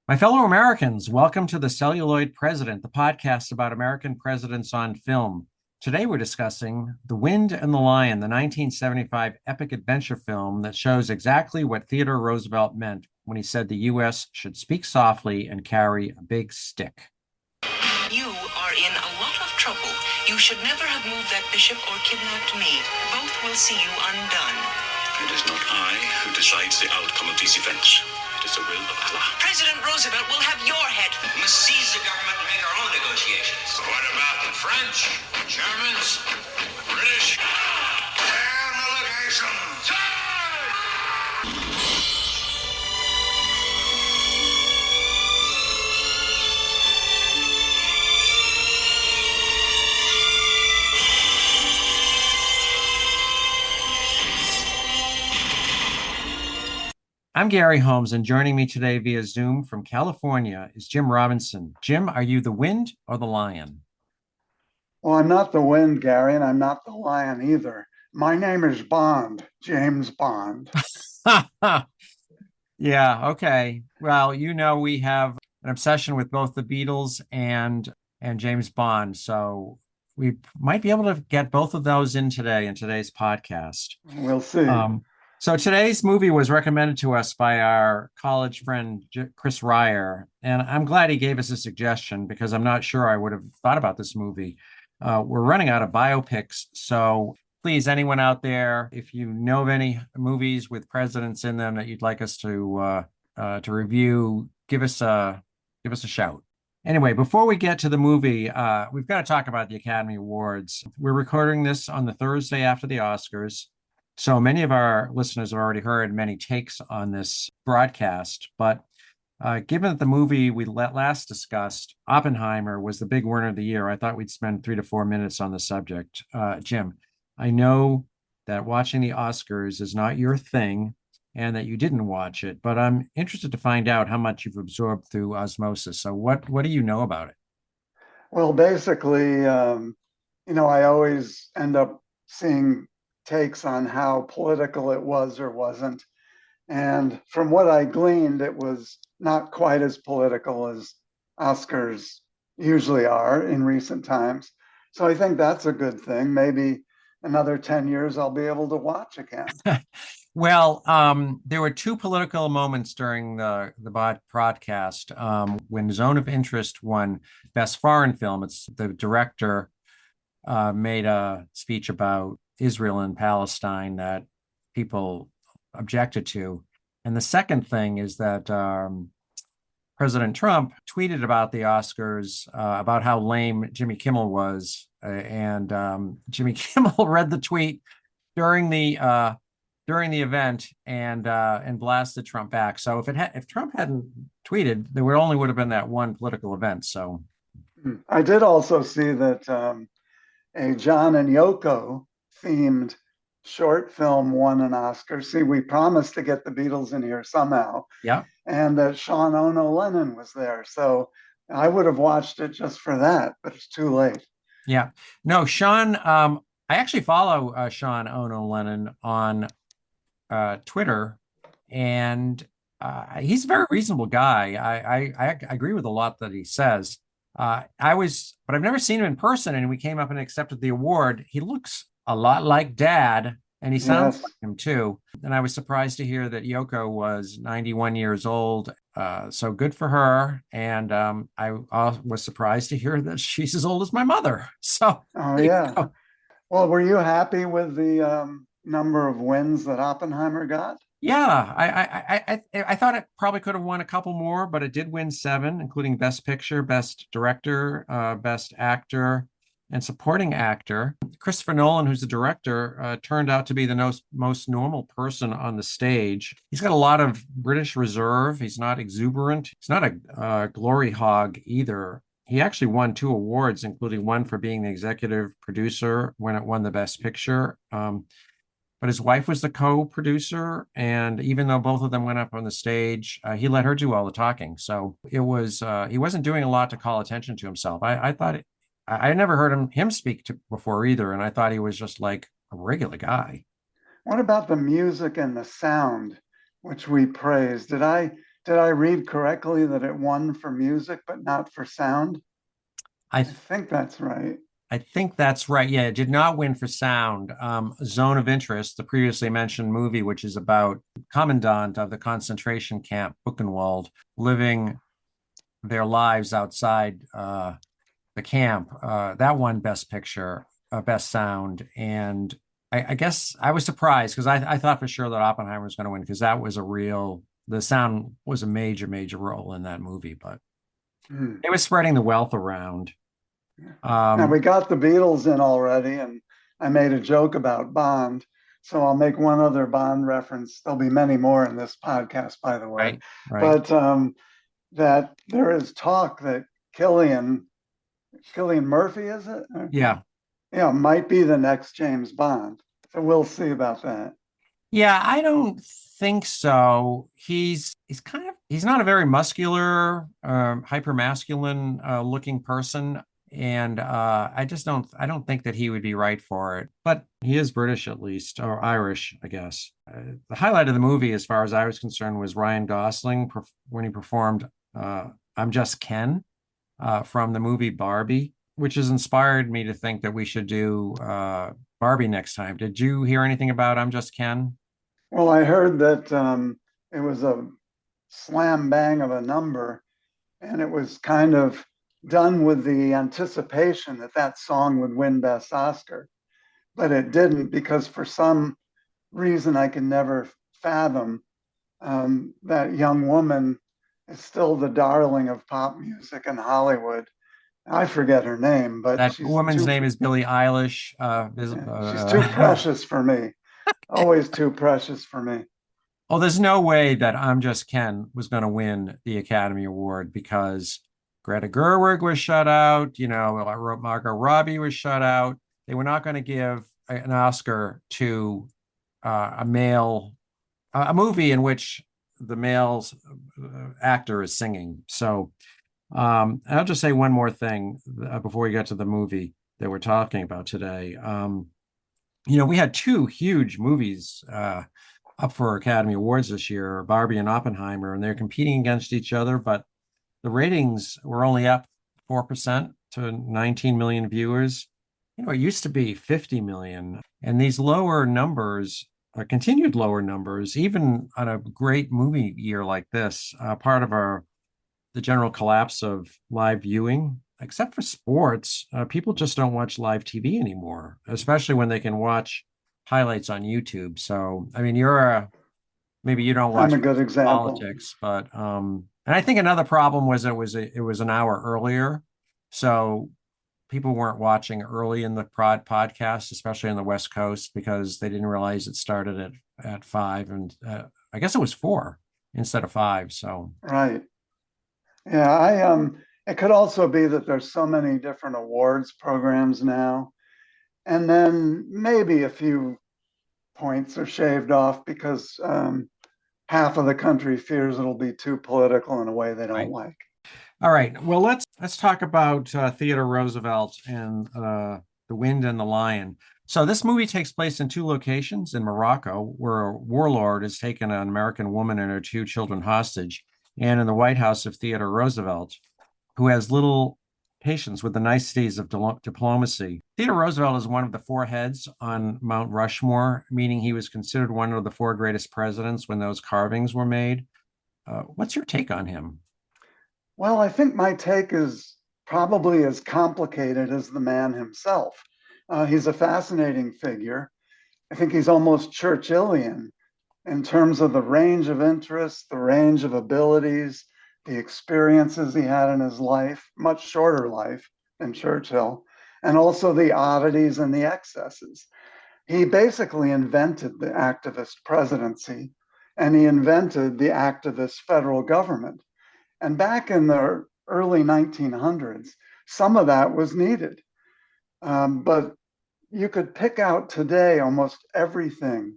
My fellow Americans, welcome to The Celluloid President, the podcast about American presidents on film. Today we're discussing The Wind and the Lion, the 1975 epic adventure film that shows exactly what Theodore Roosevelt meant when he said the U.S. should speak softly and carry a big stick. You are in a lot of trouble. You should never have moved that bishop or kidnapped me. Both will see you undone. It is not I who decides the outcome of these events. It is the will of Allah. President Roosevelt will have your head. We must seize the government and make our own negotiations. What about the French, Germans, British? Their delegation. I'm Gary Holmes, and joining me today via Zoom from California is Jim Robinson. Jim, are you the wind or the lion? Well, I'm not the wind, Gary, and I'm not the lion either. My name is Bond, James Bond. Yeah, okay. Well, we have an obsession with both the Beatles and James Bond, so we might be able to get both of those in today in today's podcast. We'll see. So today's movie was recommended to us by our college friend, Chris Ryer, and I'm glad he gave us a suggestion because I'm not sure I would have thought about this movie. We're running out of biopics, so please, anyone out there, if you know of any movies with presidents in them that you'd like us to review, give us a shout. Anyway, before we get to the movie, we've got to talk about the Academy Awards. We're recording this on the Thursday after the Oscars. So many of our listeners have already heard many takes on this broadcast, but given that the movie we last discussed, Oppenheimer, was the big winner of the year, I thought we'd spend 3 to 4 minutes on the subject. Jim, I know that watching the Oscars is not your thing and that you didn't watch it, but I'm interested to find out how much you've absorbed through osmosis. So what do you know about it? Well, basically, I always end up seeing takes on how political it was or wasn't. And from what I gleaned, it was not quite as political as Oscars usually are in recent times. So I think that's a good thing. Maybe another 10 years I'll be able to watch again. Well, there were two political moments during the broadcast when Zone of Interest won Best Foreign Film. It's the director made a speech about Israel and Palestine that people objected to. And the second thing is that President Trump tweeted about the Oscars, about how lame Jimmy Kimmel was. And Jimmy Kimmel read the tweet during the event and blasted Trump back. So if Trump hadn't tweeted, there would have been that one political event. So I did also see that a John and Yoko themed short film won an Oscar. See, we promised to get the Beatles in here somehow. Yeah. And that Sean Ono Lennon was there. So I would have watched it just for that, but it's too late. Yeah. No, Sean, I actually follow Sean Ono Lennon on Twitter, and he's a very reasonable guy. I agree with a lot that he says. But I've never seen him in person, and we came up and accepted the award. He looks a lot like Dad, and he sounds like him too. And I was surprised to hear that Yoko was 91 years old. So good for her. And I was surprised to hear that she's as old as my mother. So, yeah. Well, were you happy with the number of wins that Oppenheimer got? Yeah, I thought it probably could have won a couple more, but it did win 7, including Best Picture, Best Director, Best Actor, and Supporting Actor. Christopher Nolan, who's the director, turned out to be the most normal person on the stage. He's got a lot of British reserve. He's not exuberant. He's not a glory hog either. He actually won 2 awards, including one for being the executive producer when it won the Best Picture. But his wife was the co-producer, and even though both of them went up on the stage, he let her do all the talking. So it was he wasn't doing a lot to call attention to himself. I thought I never heard him speak before either, and I thought he was just like a regular guy. What about the music and the sound, which we praised? Did did I read correctly that it won for music but not for sound? I I think that's right. I think that's right. Yeah, it did not win for sound. Zone of Interest, the previously mentioned movie, which is about commandant of the concentration camp Buchenwald living their lives outside the camp. That won Best Picture, Best Sound, and I guess I was surprised because I thought for sure that Oppenheimer was going to win because that was the sound was a major role in that movie, but Hmm. it was spreading the wealth around. Now Um, we got the Beatles in already, and I made a joke about Bond. So I'll make one other Bond reference. There'll be many more in this podcast, by the way. right, right. But that there is talk that Killian Murphy, is it? Yeah. Yeah, might be the next James Bond. So we'll see about that. Yeah, I don't think so. He's not a very muscular, hyper masculine looking person, and I don't think that he would be right for it. But he is British at least, or Irish, I guess. The highlight of the movie, as far as I was concerned, was Ryan Gosling when he performed "I'm Just Ken" from the movie Barbie, which has inspired me to think that we should do Barbie next time. Did you hear anything about I'm Just Ken? Well, I heard that it was a slam bang of a number, and it was kind of done with the anticipation that that song would win Best Oscar, but it didn't because for some reason I can never fathom, that young woman is still the darling of pop music in Hollywood. I forget her name, but That woman's name is Billie Eilish. she's too precious for me. Always too precious for me. Oh, there's no way that I'm Just Ken was going to win the Academy Award because Greta Gerwig was shut out. Margot Robbie was shut out. They were not going to give an Oscar to a a movie in which the male actor is singing. So I'll just say one more thing before we get to the movie that we're talking about today. We had two huge movies up for Academy Awards this year, Barbie and Oppenheimer, and they're competing against each other, but the ratings were only up 4% to 19 million viewers. It used to be 50 million. And these lower numbers, continued lower numbers, even on a great movie year like this, part of the general collapse of live viewing. Except for sports, people just don't watch live TV anymore, especially when they can watch highlights on YouTube. So, I mean, maybe you don't I'm watch a good example. politics, but and I think another problem was it was an hour earlier, so people weren't watching early in the podcast, especially on the West Coast, because they didn't realize it started at 5, and I guess it was 4 instead of 5. So Right. Yeah, it could also be that there's so many different awards programs now. And then maybe a few points are shaved off because half of the country fears it'll be too political in a way they don't right. like. All right. Well, let's talk about Theodore Roosevelt and The Wind and the Lion. So this movie takes place in 2 locations in Morocco, where a warlord has taken an American woman and her 2 children hostage, and in the White House of Theodore Roosevelt, who has little patience with the niceties of diplomacy. Theodore Roosevelt is one of the 4 heads on Mount Rushmore, meaning he was considered one of the 4 greatest presidents when those carvings were made. What's your take on him? Well, I think my take is probably as complicated as the man himself. He's a fascinating figure. I think he's almost Churchillian in terms of the range of interests, the range of abilities, the experiences he had in his life, much shorter life than Churchill, and also the oddities and the excesses. He basically invented the activist presidency, and he invented the activist federal government. And back in the early 1900s, some of that was needed. But you could pick out today almost everything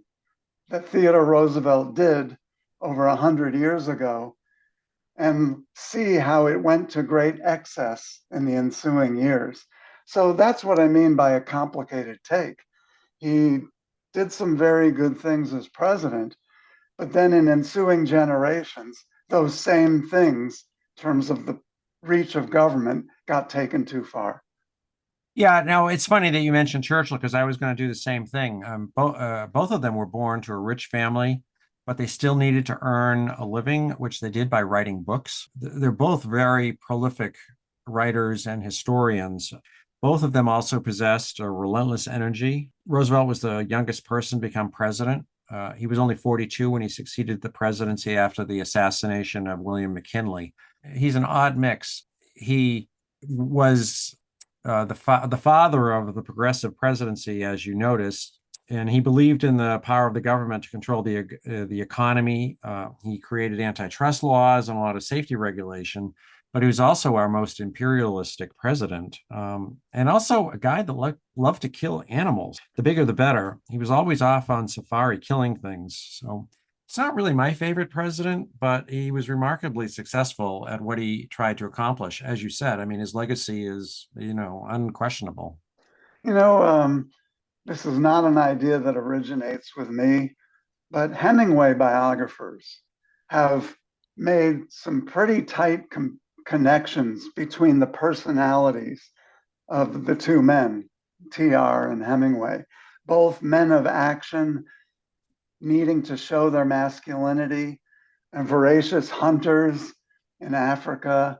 that Theodore Roosevelt did over 100 years ago and see how it went to great excess in the ensuing years. So that's what I mean by a complicated take. He did some very good things as president, but then in ensuing generations, those same things in terms of the reach of government got taken too far. Yeah, now it's funny that you mentioned Churchill because I was going to do the same thing. Both of them were born to a rich family, but they still needed to earn a living, which they did by writing books. They're both very prolific writers and historians. Both of them also possessed a relentless energy. Roosevelt was the youngest person to become president. He was only 42 when he succeeded the presidency after the assassination of William McKinley. He's an odd mix. He was the father of the progressive presidency, as you noticed, and he believed in the power of the government to control the economy. He created antitrust laws and a lot of safety regulation, but he was also our most imperialistic president, and also a guy that loved to kill animals. The bigger, the better. He was always off on safari killing things. So it's not really my favorite president, but he was remarkably successful at what he tried to accomplish. As you said, I mean, his legacy is, unquestionable. You know, this is not an idea that originates with me, but Hemingway biographers have made some pretty tight connections between the personalities of the two men, TR and Hemingway, both men of action, needing to show their masculinity, and voracious hunters in Africa.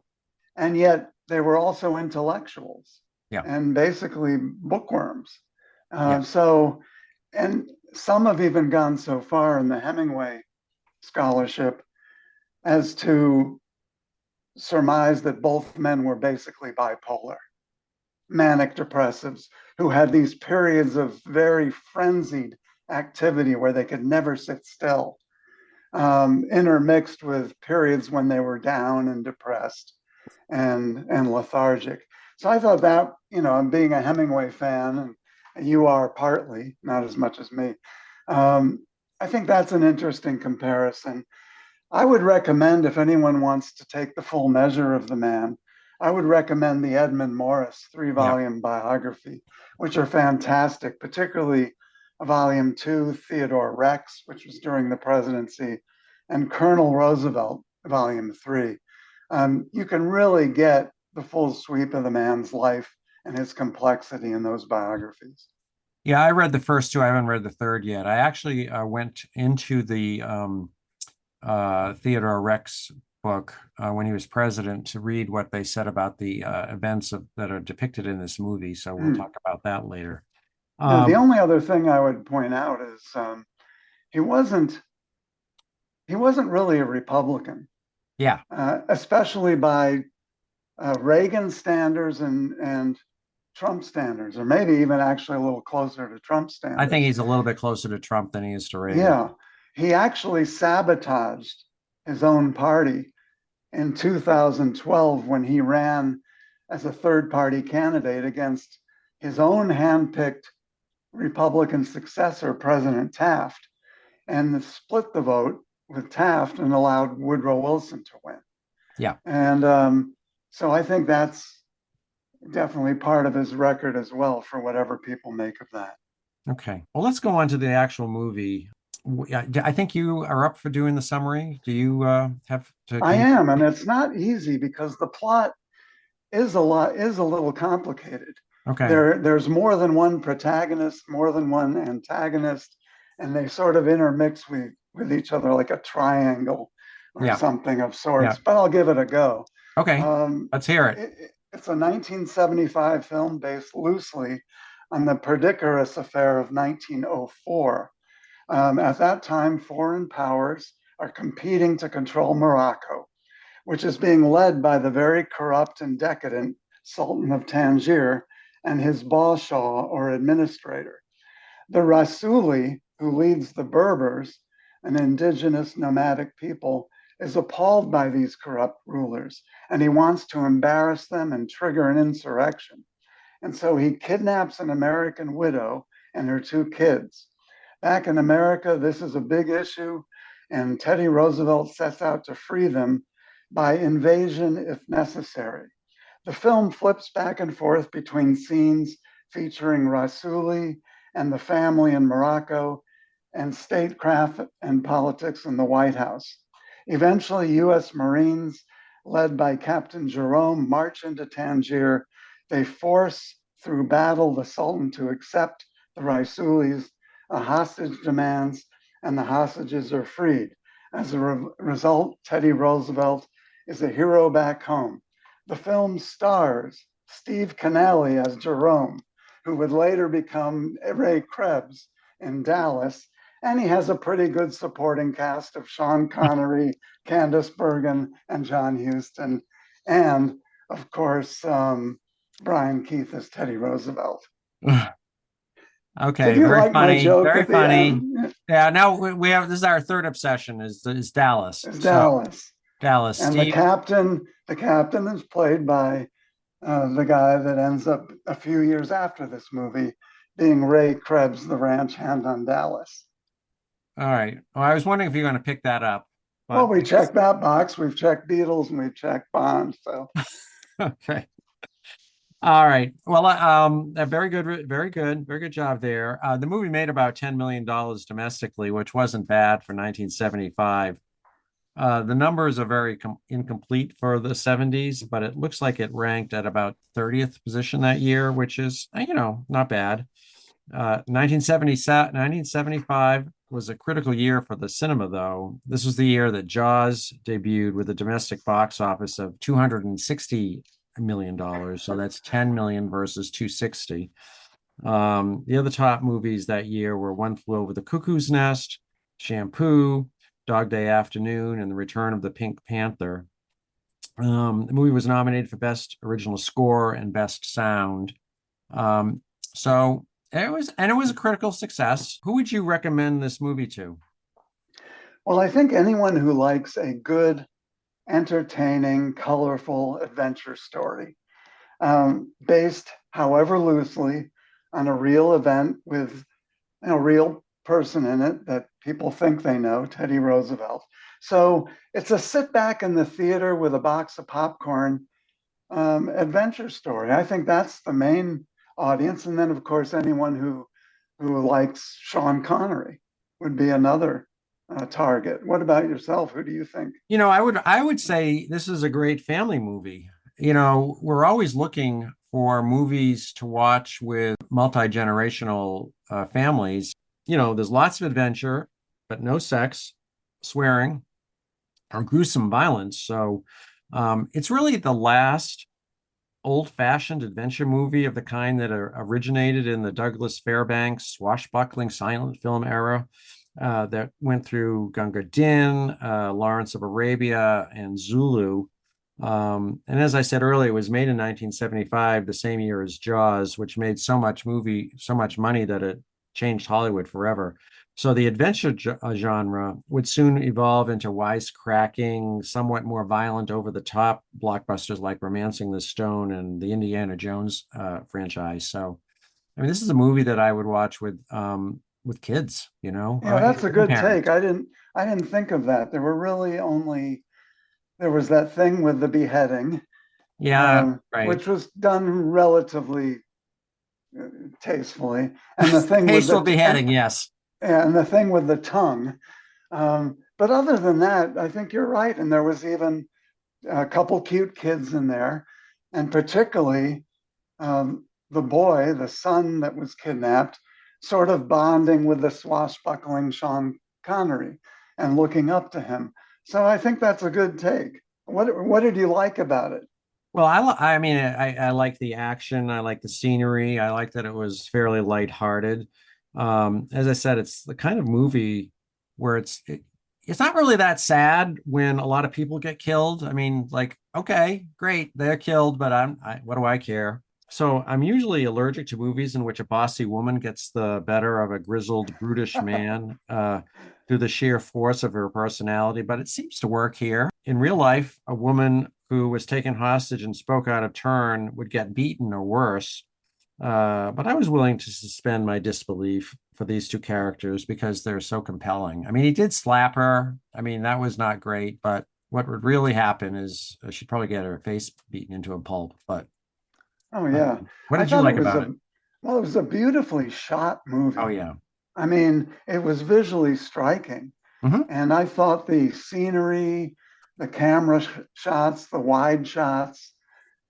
And yet they were also intellectuals, Yeah. and basically bookworms. Yeah. And some have even gone so far in the Hemingway scholarship as to surmise that both men were basically bipolar, manic depressives, who had these periods of very frenzied activity where they could never sit still, intermixed with periods when they were down and depressed and lethargic. So I thought that, being a Hemingway fan, and you are partly, not as much as me, I think that's an interesting comparison. I would recommend, if anyone wants to take the full measure of the man, I would recommend the Edmund Morris 3-volume biography, which are fantastic, particularly volume 2, Theodore Rex, which was during the presidency, and Colonel Roosevelt, volume 3. You can really get the full sweep of the man's life and his complexity in those biographies. Yeah, I read the first two. I haven't read the third yet. I actually went into the Theodore Rex book when he was president to read what they said about the events that are depicted in this movie. So we'll talk about that later. The only other thing I would point out is he wasn't really a Republican. Yeah. Especially by Reagan standards and Trump standards, or maybe even actually a little closer to Trump standards. I think he's a little bit closer to Trump than he is to Reagan. Yeah. He actually sabotaged his own party in 2012 when he ran as a third-party candidate against his own handpicked Republican successor, President Taft, and split the vote with Taft and allowed Woodrow Wilson to win. Yeah. And so I think that's definitely part of his record as well, for whatever people make of that. Okay. Well, let's go on to the actual movie. I think you are up for doing the summary. Do you have to? I am, and it's not easy because the plot is a little complicated. Okay. There's more than one protagonist, more than one antagonist, and they sort of intermix with each other like a triangle or something of sorts. But I'll give it a go. Okay. Let's hear it. It's a 1975 film based loosely on the Perdicaris affair of 1904. At that time, foreign powers are competing to control Morocco, which is being led by the very corrupt and decadent Sultan of Tangier and his Bashaw, or administrator. The Rasuli, who leads the Berbers, an indigenous nomadic people, is appalled by these corrupt rulers, and he wants to embarrass them and trigger an insurrection. And so he kidnaps an American widow and her 2 kids. Back in America, this is a big issue, and Teddy Roosevelt sets out to free them by invasion if necessary. The film flips back and forth between scenes featuring Rasuli and the family in Morocco and statecraft and politics in the White House. Eventually, U.S. Marines, led by Captain Jerome, march into Tangier. They force through battle the Sultan to accept the Raisulis, a hostage demands, and the hostages are freed. As a result, Teddy Roosevelt is a hero back home. The film stars Steve Canale as Jerome, who would later become Ray Krebs in Dallas. And he has a pretty good supporting cast of Sean Connery, Candice Bergen, and John Huston. And of course, Brian Keith as Teddy Roosevelt. Okay, Did you very like my funny, joke very at the funny. end? Yeah, now we have, this is our third obsession is Dallas. It's So Dallas. Dallas, And Steve. the captain is played by the guy that ends up a few years after this movie being Ray Krebs, the ranch hand on Dallas. All right. Well, I was wondering if you're going to pick that up. Well, But we checked that box. We've checked Beatles and we've checked Bond. So okay. All right. Well, very good, very good, very good job there. The movie made about $10 million domestically, which wasn't bad for 1975. The numbers are very incomplete for the 70s, but it looks like it ranked at about 30th position that year, which is, not bad. 1975 was a critical year for the cinema, though. This was the year that Jaws debuted with a domestic box office of $260 million. So that's 10 million versus 260. The other top movies that year were One Flew Over the Cuckoo's Nest, Shampoo, Dog Day Afternoon, and The Return of the Pink Panther. The movie was nominated for Best Original Score and Best Sound. So it was a critical success. Who would you recommend this movie to? well, I think anyone who likes a good, entertaining, colorful adventure story, based, however loosely, on a real event with a real person in it that people think they know, Teddy Roosevelt. So it's a sit back in the theater with a box of popcorn adventure story. I think that's the main audience. And then, of course, anyone who likes Sean Connery would be another target. What about yourself? Who do you think? I would say this is a great family movie. We're always looking for movies to watch with multi-generational families. There's lots of adventure, but no sex, swearing, or gruesome violence. So it's really the last old-fashioned adventure movie of the kind that originated in the Douglas Fairbanks swashbuckling silent film era that went through Gunga Din, Lawrence of Arabia, and Zulu. And as I said earlier, it was made in 1975, the same year as Jaws, which made so much money that it changed Hollywood forever. So the adventure genre would soon evolve into wisecracking, somewhat more violent, over-the-top blockbusters like Romancing the Stone and the Indiana Jones franchise. So, this is a movie that I would watch with kids. Yeah, that's a good parents. take. I didn't think of that. There was that thing with the beheading, Yeah, right. which was done relatively tastefully, and the thing with Tasteful the beheading, yes. and the thing with the tongue. But other than that, I think you're right. And there was even a couple cute kids in there, and particularly the boy, the son that was kidnapped, sort of bonding with the swashbuckling Sean Connery and looking up to him. So I think that's a good take. What did you like about it? Well, I like the action. I like the scenery. I like that it was fairly lighthearted. As I said, it's the kind of movie where it's not really that sad when a lot of people get killed. Okay, great, they're killed, but what do I care? So I'm usually allergic to movies in which a bossy woman gets the better of a grizzled, brutish man through the sheer force of her personality, but it seems to work here. In real life, a woman who was taken hostage and spoke out of turn would get beaten or worse. But I was willing to suspend my disbelief for these two characters because they're so compelling. He did slap her. That was not great, but what would really happen is she'd probably get her face beaten into a pulp. But Oh yeah, what I did you thought like it was about it? well, it was a beautifully shot movie. Oh, yeah. It was visually striking. Mhm. And I thought the scenery, the camera shots, the wide shots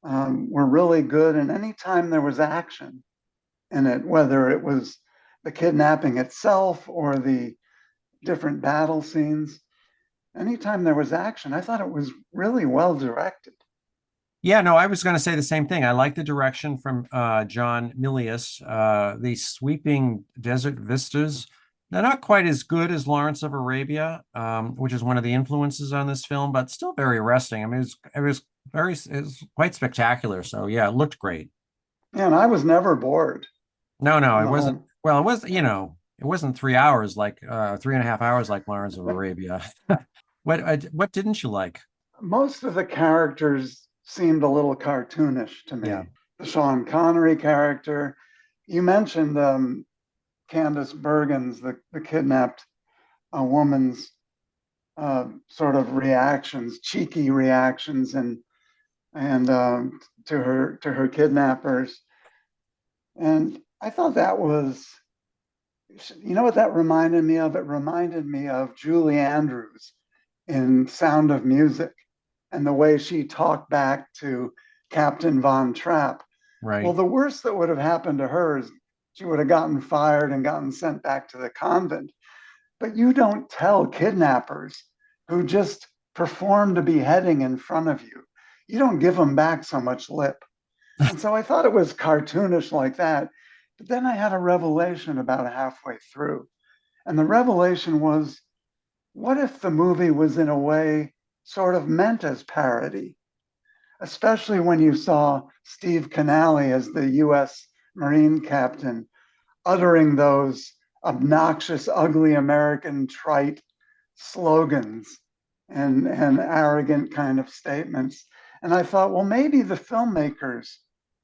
were really good. And anytime there was action in it, whether it was the kidnapping itself or the different battle scenes, anytime there was action, I thought it was really well directed. Yeah, no, I was going to say the same thing. I like the direction from John Milius. These sweeping desert vistas. They're not quite as good as Lawrence of Arabia, which is one of the influences on this film, but still very arresting. I mean, it was quite spectacular. So yeah, it looked great. And I was never bored No, in it the wasn't. whole. Well, it was, it wasn't 3 hours like 3.5 hours like Lawrence of Arabia. What didn't you like? Most of the characters seemed a little cartoonish to Yeah, me. The Sean Connery character, you mentioned Candice Bergen's, the kidnapped woman's sort of reactions, cheeky reactions, and to her kidnappers. And I thought that was, you know what that reminded me of? It reminded me of Julie Andrews in Sound of Music and the way she talked back to Captain Von Trapp. Well, right. the worst that would have happened to her is she would have gotten fired and gotten sent back to the convent. But you don't tell kidnappers who just performed a beheading in front of you, you don't give them back so much lip. And so I thought it was cartoonish like that. But then I had a revelation about halfway through. And the revelation was, what if the movie was in a way sort of meant as parody? Especially when you saw Steve Canale as the US Marine captain uttering those obnoxious, ugly American trite slogans and arrogant kind of statements. And I thought, well, maybe the filmmakers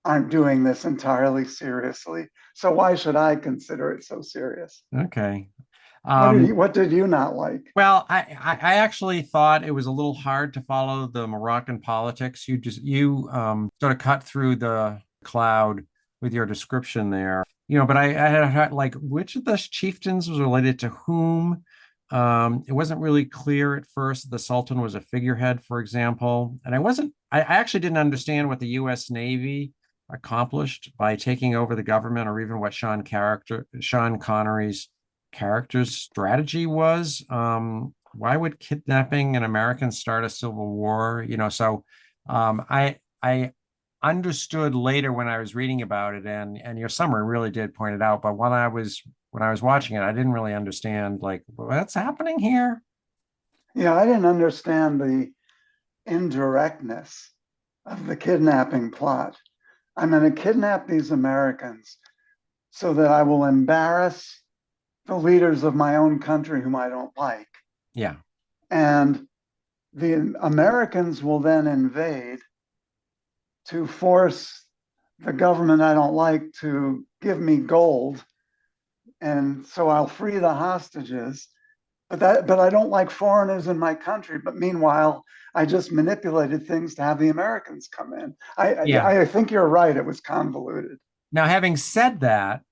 aren't doing this entirely seriously. So why should I consider it so serious? Okay. What did Um, you not like? Well, I actually thought it was a little hard to follow the Moroccan politics. You sort of cut through the cloud with your description there. But I had like which of the chieftains was related to whom. It wasn't really clear at first that the Sultan was a figurehead, for example. And I actually didn't understand what the US Navy accomplished by taking over the government, or even what Sean Connery's character's strategy was. Why would kidnapping an American start a civil war? So I understood later when I was reading about it, and your summary really did point it out. But when I was watching it, I didn't really understand like what's happening here. Yeah, I didn't understand the indirectness of the kidnapping plot. I'm going to kidnap these Americans so that I will embarrass the leaders of my own country whom I don't like. Yeah, And the Americans will then invade to force the government I don't like to give me gold. And so I'll free the hostages. But I don't like foreigners in my country. But meanwhile, I just manipulated things to have the Americans come in. yeah. I think you're right. It was convoluted. Now, having said that,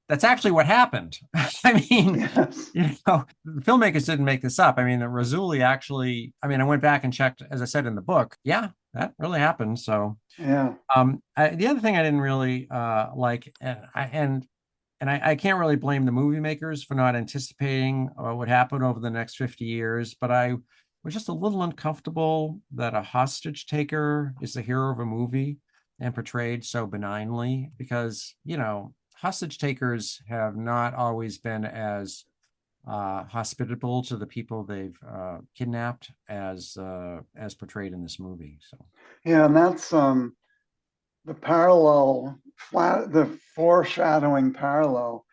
that's actually what happened. I mean, Yes. the filmmakers didn't make this up. I mean, the Razuli actually, I mean, I went back and checked, as I said in the book. Yeah, that really happened. So, Yeah. the other thing I didn't really like, I can't really blame the movie makers for not anticipating what would happen over the next 50 years, but I was just a little uncomfortable that a hostage taker is the hero of a movie and portrayed so benignly, because, hostage takers have not always been as hospitable to the people they've kidnapped as portrayed in this movie. So Yeah, and that's the the foreshadowing parallel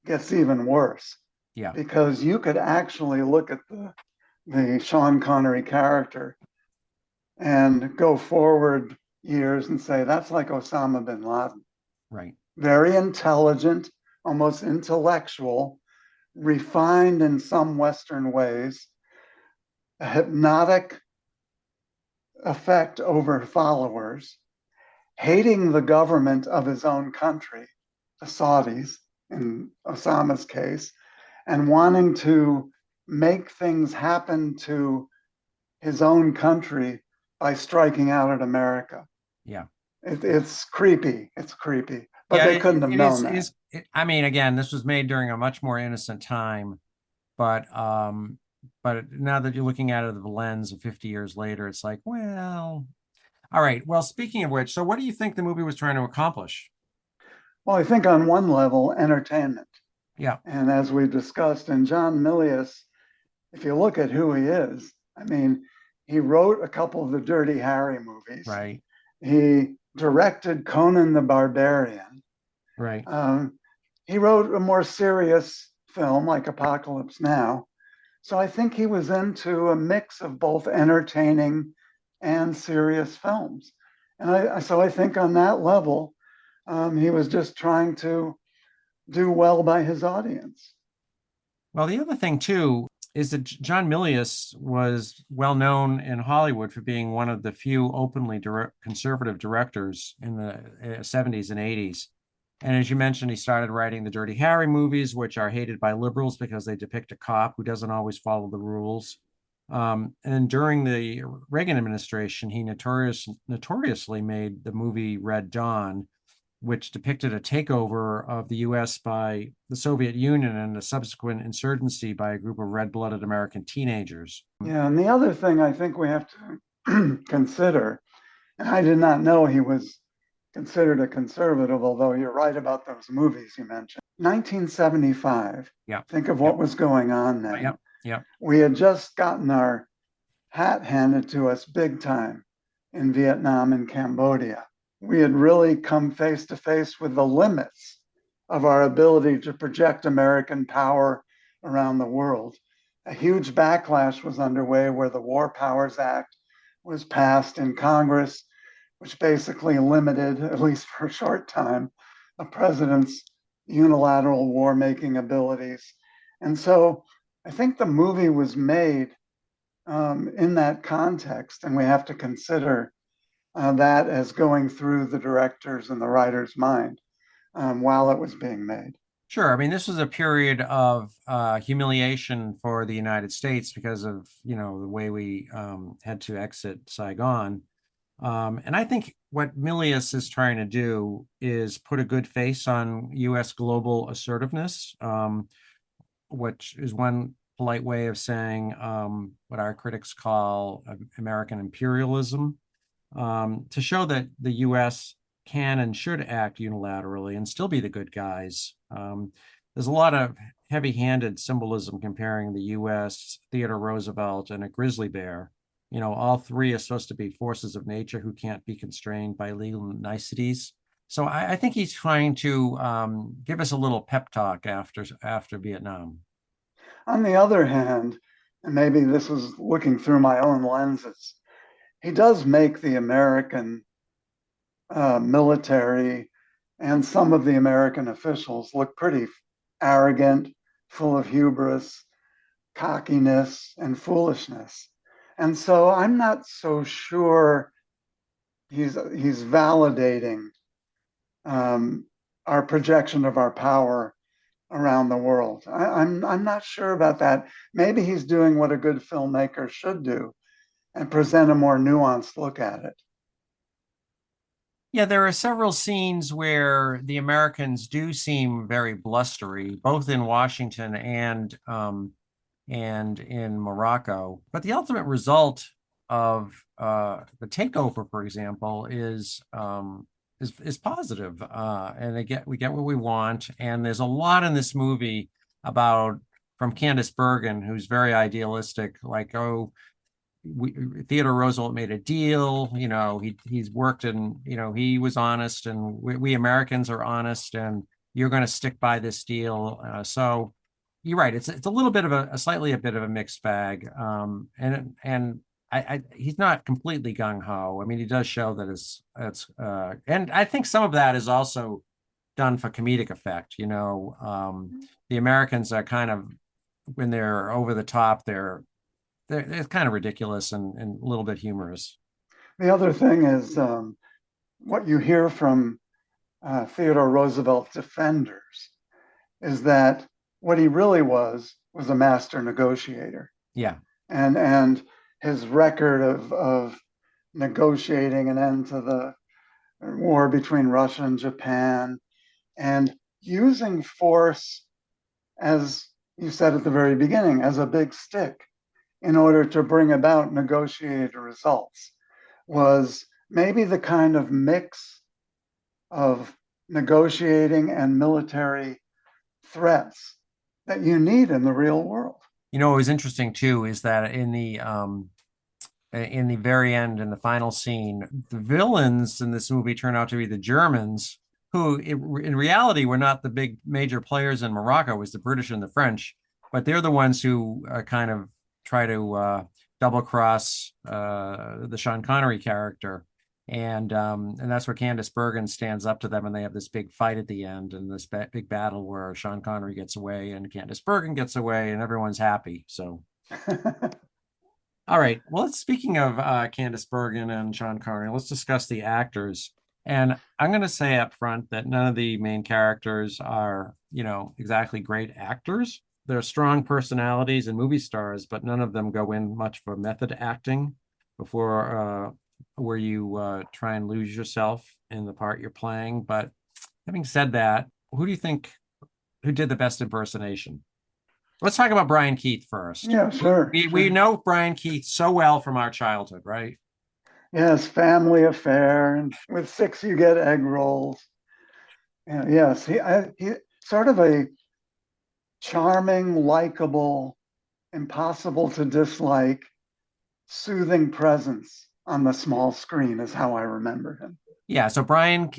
gets even worse yeah, because you could actually look at the Sean Connery character and go forward years and say that's like Osama bin Laden. right. Very intelligent, almost intellectual, refined in some Western ways, a hypnotic effect over followers, hating the government of his own country, the Saudis in Osama's case, and wanting to make things happen to his own country by striking out at America. Yeah. It's creepy. It's creepy. But Yeah, they couldn't have it known that. I mean, again, this was made during a much more innocent time, but now that you're looking at it through the lens of 50 years later, it's like, well, all right. Well, speaking of which, so what do you think the movie was trying to accomplish? Well, I think on one level, entertainment. Yeah, And as we've discussed, and John Milius, if you look at who he is, I mean, he wrote a couple of the Dirty Harry movies. right, He directed Conan the Barbarian. right. He wrote a more serious film like Apocalypse Now. So I think he was into a mix of both entertaining and serious films. And so I think on that level, he was just trying to do well by his audience. Well, the other thing too is that John Milius was well known in Hollywood for being one of the few openly conservative directors in the 70s and 80s. And as you mentioned, he started writing the Dirty Harry movies, which are hated by liberals because they depict a cop who doesn't always follow the rules. And during the Reagan administration, he notoriously made the movie Red Dawn, which depicted a takeover of the US by the Soviet Union and a subsequent insurgency by a group of red-blooded American teenagers. Yeah, and the other thing I think we have to consider, and I did not know he was considered a conservative, although you're right about those movies you mentioned. 1975. Yeah. Think of what was going on then. Yep. Yep. We had just gotten our hat handed to us big time in Vietnam and Cambodia. We had really come face to face with the limits of our ability to project American power around the world. A huge backlash was underway where the War Powers Act was passed in Congress, which basically limited, at least for a short time, a president's unilateral war-making abilities. And so I think the movie was made in that context, and we have to consider that as going through the director's and the writer's mind while it was being made. Sure. I mean, this was a period of humiliation for the United States because of, the way we had to exit Saigon. And I think what Milius is trying to do is put a good face on U.S. global assertiveness, which is one polite way of saying what our critics call American imperialism, to show that the U.S. can and should act unilaterally and still be the good guys. There's a lot of heavy-handed symbolism comparing the U.S., Theodore Roosevelt, and a grizzly bear. All three are supposed to be forces of nature who can't be constrained by legal niceties. So I think he's trying to give us a little pep talk after Vietnam. On the other hand, and maybe this was looking through my own lenses, he does make the American military and some of the American officials look pretty arrogant, full of hubris, cockiness, and foolishness. And so I'm not so sure he's validating our projection of our power around the world. I'm not sure about that. Maybe he's doing what a good filmmaker should do and present a more nuanced look at it. Yeah, there are several scenes where the Americans do seem very blustery, both in Washington and in Morocco. But the ultimate result of the takeover, for example, is positive, and we get what we want. And there's a lot in this movie from Candice Bergen, who's very idealistic, like, Theodore Roosevelt made a deal, he's worked and, he was honest, and we Americans are honest, and you're going to stick by this deal. So you're right. It's a little bit of a bit of a mixed bag. And he's not completely gung ho. I mean, he does show that and I think some of that is also done for comedic effect. The Americans are kind of, when they're over the top, they're kind of ridiculous and a little bit humorous. The other thing is what you hear from Theodore Roosevelt's defenders is that what he really was was a master negotiator. Yeah. And his record of negotiating an end to the war between Russia and Japan and using force, as you said at the very beginning, as a big stick in order to bring about negotiated results, was maybe the kind of mix of negotiating and military threats that you need in the real world. What was interesting too is that in the very end, in the final scene, the villains in this movie turn out to be the Germans, who in reality were not the big major players in Morocco. It was the British and the French, but they're the ones who kind of try to double cross the Sean Connery character. And that's where Candice Bergen stands up to them, and they have this big fight at the end, and this big battle where Sean Connery gets away and Candice Bergen gets away, and everyone's happy. So, all right. Well, speaking of Candice Bergen and Sean Connery, let's discuss the actors. And I'm going to say up front that none of the main characters are, exactly great actors. They're strong personalities and movie stars, but none of them go in much for method acting before where you try and lose yourself in the part you're playing. But having said that, who do you think who did the best impersonation? Let's talk about Brian Keith first. Yeah, sure. We know Brian Keith so well from our childhood, right? Yes, family affair, and with 6 you get egg rolls. Yes, he sort of a charming, likable, impossible to dislike, soothing presence on the small screen is how I remember him. Yeah, so Brian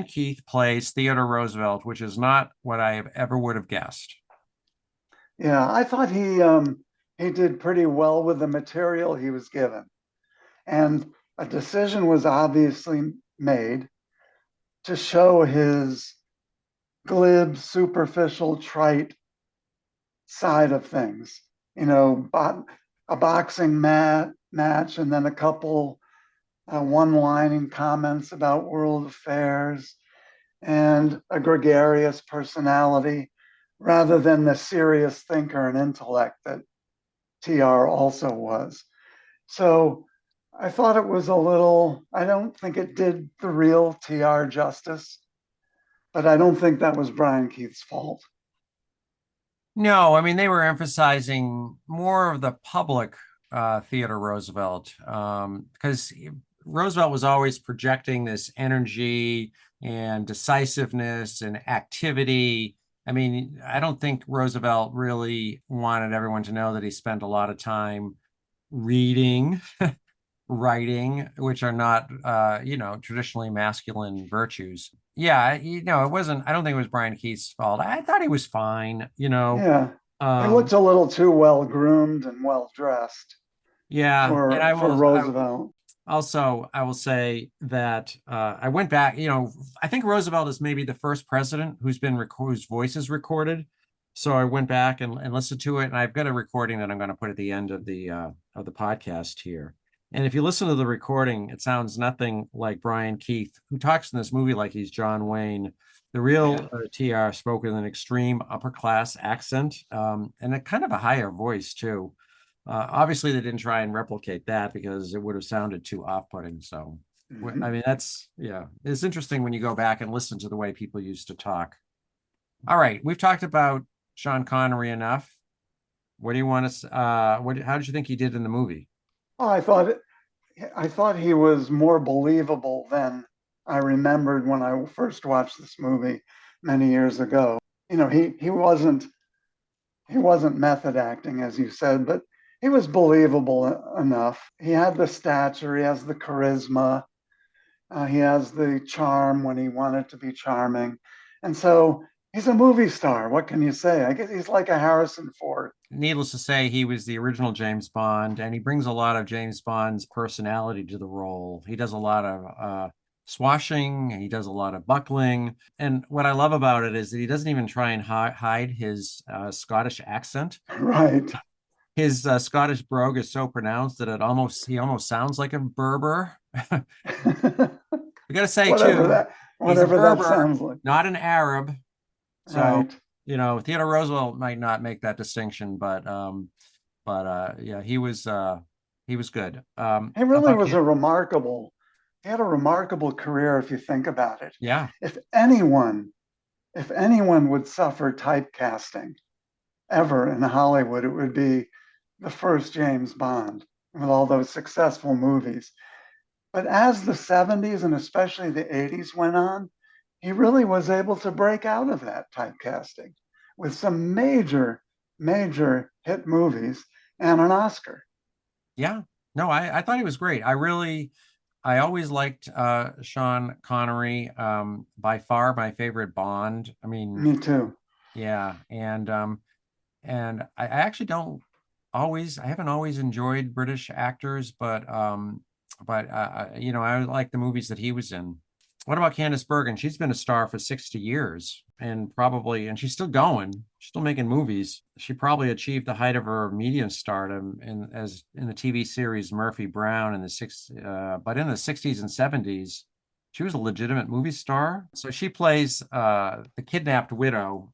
Keith plays Theodore Roosevelt, which is not what I ever would have guessed. Yeah, I thought he did pretty well with the material he was given. And a decision was obviously made to show his glib, superficial, trite side of things. A boxing match and then a couple one-lining comments about world affairs and a gregarious personality rather than the serious thinker and intellect that TR also was. So I thought it was I don't think it did the real TR justice, but I don't think that was Brian Keith's fault. No, I mean, they were emphasizing more of the public Theodore Roosevelt, because Roosevelt was always projecting this energy and decisiveness and activity. I mean, I don't think Roosevelt really wanted everyone to know that he spent a lot of time reading, writing, which are not, traditionally masculine virtues. Yeah, it wasn't, I don't think it was Brian Keith's fault. I thought he was fine, Yeah, he looked a little too well groomed and well dressed. Yeah, for Roosevelt. I will say that I went back. I think Roosevelt is maybe the first president whose voice is recorded. So I went back and listened to it, and I've got a recording that I'm going to put at the end of the podcast here. And if you listen to the recording, it sounds nothing like Brian Keith, who talks in this movie like he's John Wayne. The real TR spoke with an extreme upper class accent, and a kind of a higher voice too. Obviously, they didn't try and replicate that because it would have sounded too off-putting. So, I mean, it's interesting when you go back and listen to the way people used to talk. All right, we've talked about Sean Connery enough. What do you want to? How did you think he did in the movie? Oh, I thought he was more believable than I remembered when I first watched this movie many years ago. He wasn't method acting, as you said, but he was believable enough. He had the stature, he has the charisma, he has the charm when he wanted to be charming. And so he's a movie star. What can you say? I guess he's like a Harrison Ford. Needless to say, he was the original James Bond, and he brings a lot of James Bond's personality to the role. He does a lot of swashing, he does a lot of buckling. And what I love about it is that he doesn't even try and hide his Scottish accent. Right. His Scottish brogue is so pronounced that he almost sounds like a Berber. We got to say, whatever too, that he's a Berber, sounds like. not an Arab. So, right. Theodore Roosevelt might not make that distinction, yeah, he was good. He really About was you? he had a remarkable career if you think about it. Yeah, If anyone, if anyone would suffer typecasting ever in Hollywood, it would be the first James Bond with all those successful movies. But as the 70s and especially the 80s went on, he really was able to break out of that typecasting with some major, major hit movies and an Oscar. yeah. No, I thought he was great. I always liked Sean Connery. By far my favorite Bond. I mean, Me too. yeah, and I actually don't always I haven't always enjoyed British actors, but I like the movies that he was in. What about Candice Bergen? She's been a star for 60 years and she's still going, she's still making movies. She probably achieved the height of her media stardom in the TV series Murphy Brown but in the 60s and 70s, she was a legitimate movie star. So she plays the kidnapped widow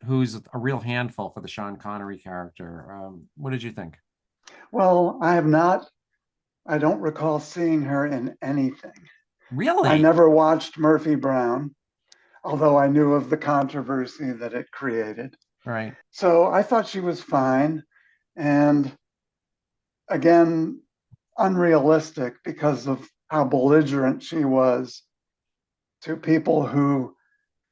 who's a real handful for the Sean Connery character. What did you think? Well, I don't recall seeing her in anything. I Really? never watched Murphy Brown, although I knew of the controversy that it created. Right. So I thought she was fine. And again, unrealistic because of how belligerent she was to people who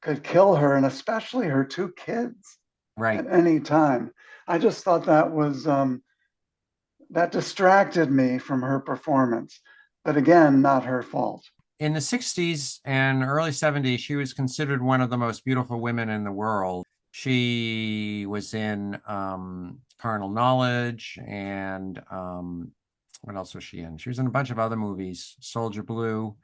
could kill her, and especially her two kids Right. at any time. I just thought that distracted me from her performance. But again, not her fault. In the 60s and early 70s, she was considered one of the most beautiful women in the world. She was in Carnal Knowledge and what else was she in? She was in a bunch of other movies, Soldier Blue.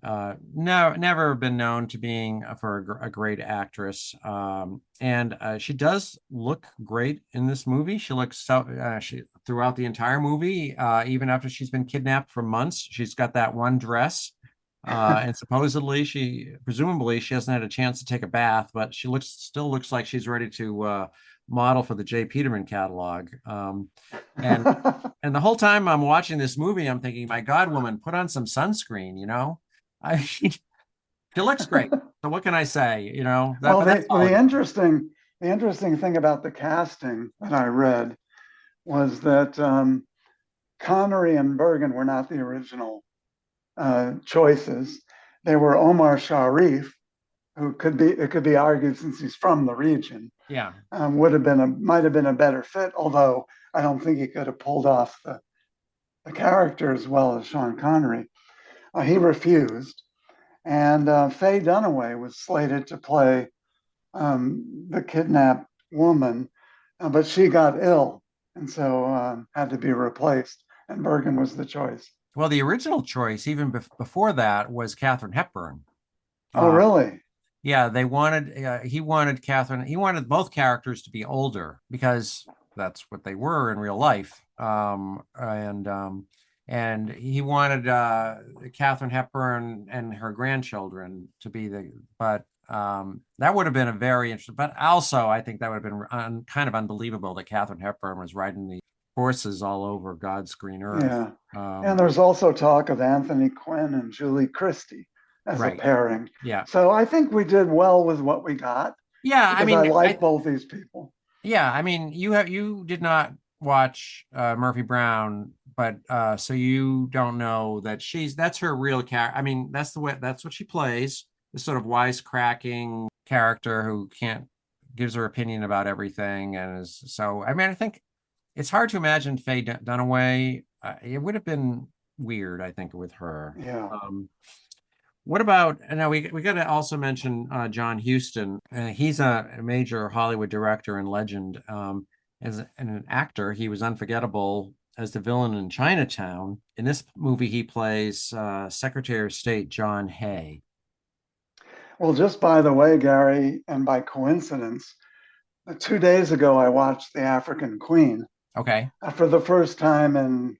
No, never been known to being for a great actress. And she does look great in this movie. She looks she throughout the entire movie, even after she's been kidnapped for months. She's got that one dress. And presumably she hasn't had a chance to take a bath, but still looks like she's ready to model for the J. Peterman catalog. And and the whole time I'm watching this movie, I'm thinking, my God, woman, put on some sunscreen, she looks great. So what can I say? Well, That's all. the interesting thing about the casting that I read was that Connery and Bergen were not the original choices. They were Omar Sharif, who it could be argued, since he's from the region, Yeah. might have been a better fit. Although I don't think he could have pulled off the character as well as Sean Connery. He refused, and Faye Dunaway was slated to play the kidnapped woman, but she got ill, and so had to be replaced. And Bergen was the choice. Well, the original choice, even before that, was Katharine Hepburn. Oh, really? Yeah, he wanted both characters to be older because that's what they were in real life. And he wanted Katharine Hepburn and her grandchildren to be but that would have been a very interesting, but also I think that would have been kind of unbelievable that Katharine Hepburn was riding the horses all over God's green earth. Yeah. And there's also talk of Anthony Quinn and Julie Christie as a Right. pairing. Yeah. So I think we did well with what we got. Yeah, I Because mean, I like both these people. yeah, I mean, you did not watch Murphy Brown, but so you don't know that that's her real character. I mean, that's what she plays, this sort of wisecracking character who gives her opinion about everything, and I mean, I think it's hard to imagine Faye Dunaway. It would have been weird, I think, with her. Yeah. What about now? We got to also mention John Huston. He's a major Hollywood director and legend. As an actor, he was unforgettable as the villain in Chinatown. In this movie, he plays Secretary of State John Hay. Well, just by the way, Gary, and by coincidence, 2 days ago I watched The African Queen. Okay. For the first time in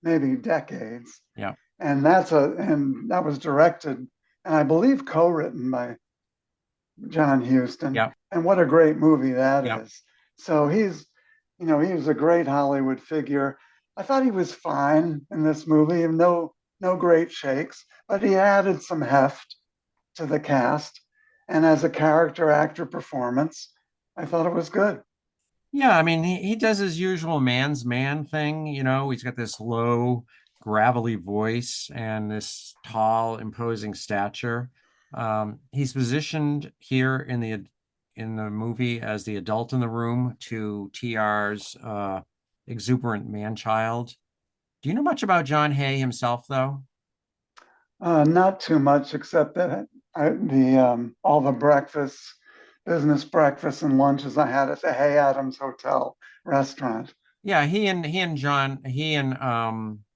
maybe decades. Yeah. And that was directed and I believe co-written by John Huston. Yeah. And what a great movie that Yep. is. So he was a great Hollywood figure. I thought he was fine in this movie, no great shakes, but he added some heft to the cast. And as a character actor performance, I thought it was good. Yeah, I mean, he does his usual man's man thing. He's got this low, gravelly voice and this tall, imposing stature. He's positioned here in the movie as the adult in the room to TR's exuberant man-child. Do you know much about John Hay himself, though? Not too much, except that all the business breakfasts and lunches I had at the Hay Adams Hotel restaurant. Yeah, he and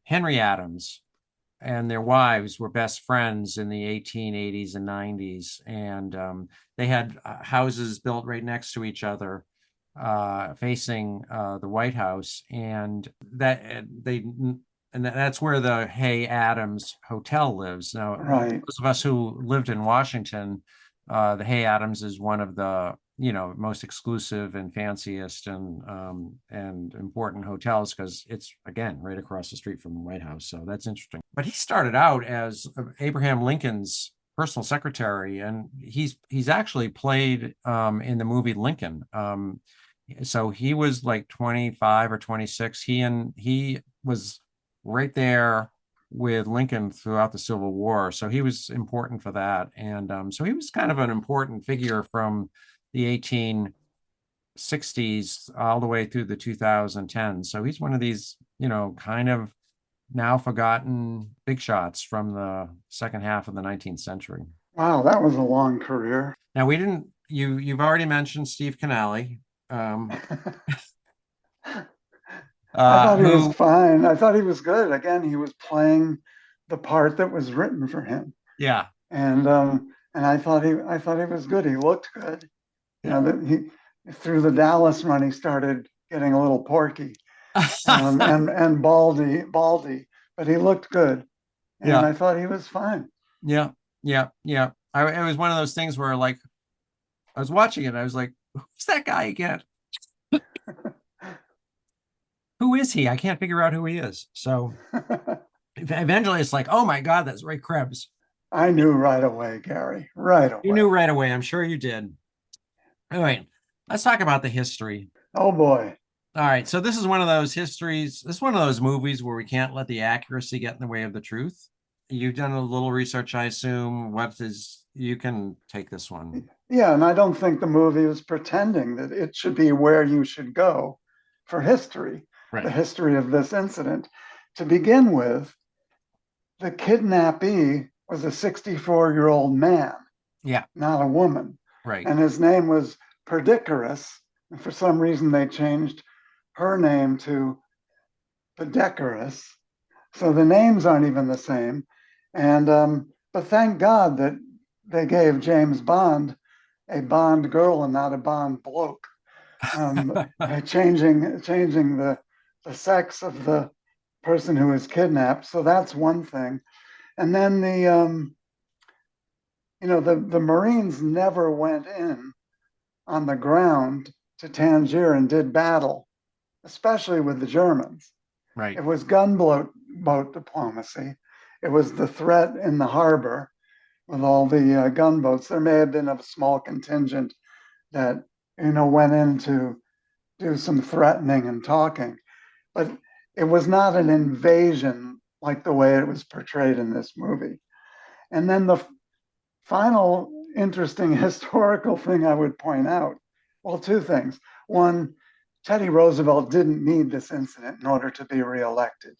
Henry Adams and their wives were best friends in the 1880s and 90s, and they had houses built right next to each other, facing the White House, and that's where the Hay Adams Hotel lives. Now, Right. those of us who lived in Washington, the Hay Adams is one of the most exclusive and fanciest and important hotels because it's again right across the street from the White House. So that's interesting. But he started out as Abraham Lincoln's personal secretary, and he's actually played in the movie Lincoln. So he was like 25 or 26. He was right there with Lincoln throughout the Civil War. So he was important for that. And so he was kind of an important figure from the 1860s all the way through the 2010s. So he's one of these, kind of now forgotten big shots from the second half of the 19th century. Wow, that was a long career. Now you've already mentioned Steve Canale. I thought he was fine. I thought he was good. Again, he was playing the part that was written for him. Yeah. And I thought he was good. He looked good. Yeah. That he through the Dallas run, he started getting a little porky and baldy, but he looked good. And Yeah. I thought he was fine. Yeah. Yeah. Yeah. It was one of those things where like I was watching it, I was like, who's that guy again? Who is he? I can't figure out who he is. So eventually it's like, oh my God, that's Ray Krebs. I knew right away, Gary. Right away. You knew right away. I'm sure you did. All right. Let's talk about the history. Oh boy. All right. So this is one of those histories. This is one of those movies where we can't let the accuracy get in the way of the truth. You've done a little research, I assume. You can take this one. Yeah, and I don't think the movie was pretending that it should be where you should go for history. Right. The history of this incident. To begin with, the kidnappee was a 64-year-old man. Yeah. Not a woman. Right. And his name was Perdicaris. And for some reason, they changed her name to Perdicaris. So the names aren't even the same. And but thank God that they gave James Bond a Bond girl and not a Bond bloke. By changing the sex of the person who was kidnapped. So that's one thing. And then the Marines never went in on the ground to Tangier and did battle, especially with the Germans. Right. It was gunboat diplomacy. It was the threat in the harbor with all the gunboats. There may have been a small contingent that went in to do some threatening and talking, but it was not an invasion like the way it was portrayed in this movie. And then the final interesting historical thing I would point out, well, two things. One, Teddy Roosevelt didn't need this incident in order to be reelected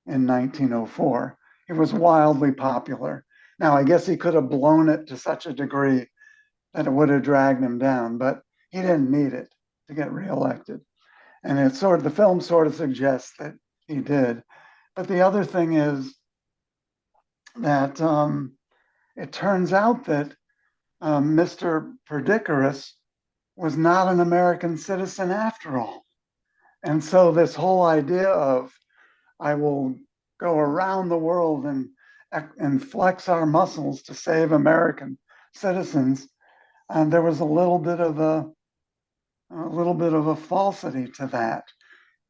in 1904. He was wildly popular. Now, I guess he could have blown it to such a degree that it would have dragged him down, but he didn't need it to get reelected. And the film sort of suggests that he did. But the other thing is that it turns out that Mr. Perdicaris was not an American citizen after all. And so this whole idea of I will go around the world and flex our muscles to save American citizens, And there was a little bit of a falsity to that.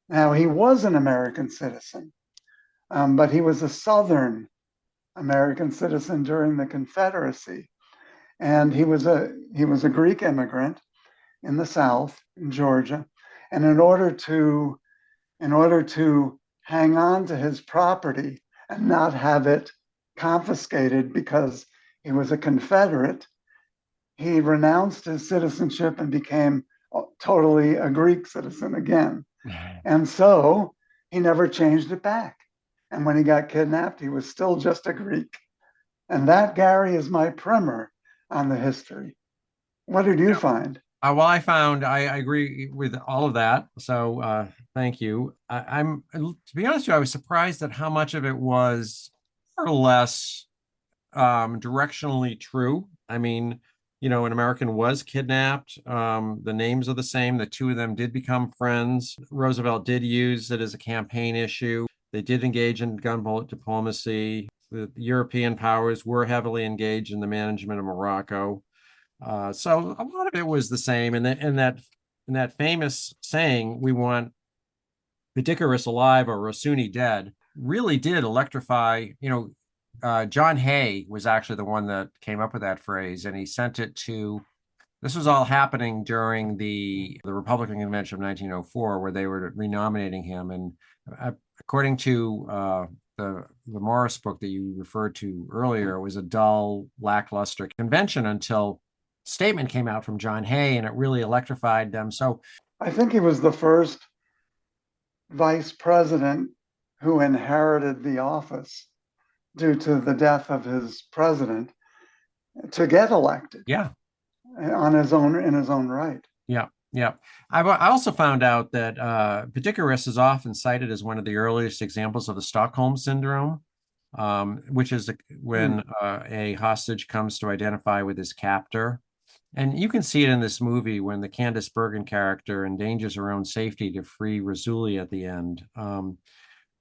Now, he was an American citizen, but he was a Southern American citizen during the Confederacy, and he was a Greek immigrant in the South, in Georgia, and in order to hang on to his property and not have it confiscated because he was a Confederate, he renounced his citizenship and became totally a Greek citizen again. And so he never changed it back. And when he got kidnapped, he was still just a Greek. And that, Gary, is my primer on the history. What did you find? Well, I agree with all of that. So thank you. I'm to be honest with you, I was surprised at how much of it was more or less directionally true. I mean, an American was kidnapped. The names are the same. The two of them did become friends. Roosevelt did use it as a campaign issue. They did engage in gunboat diplomacy. The European powers were heavily engaged in the management of Morocco. So a lot of it was the same. And in that famous saying, "We want Perdicaris alive or Rossini dead," really did electrify. John Hay was actually the one that came up with that phrase, and he sent it to. This was all happening during the Republican Convention of 1904, where they were renominating him. And according to the Morris book that you referred to earlier, it was a dull, lackluster convention until a statement came out from John Hay, and it really electrified them. So I think he was the first vice president who inherited the office due to the death of his president to get elected. Yeah. In his own right. Yeah. Yeah. I also found out that Perdicaris is often cited as one of the earliest examples of the Stockholm syndrome, which is when a hostage comes to identify with his captor. And you can see it in this movie when the Candice Bergen character endangers her own safety to free Razuli at the end.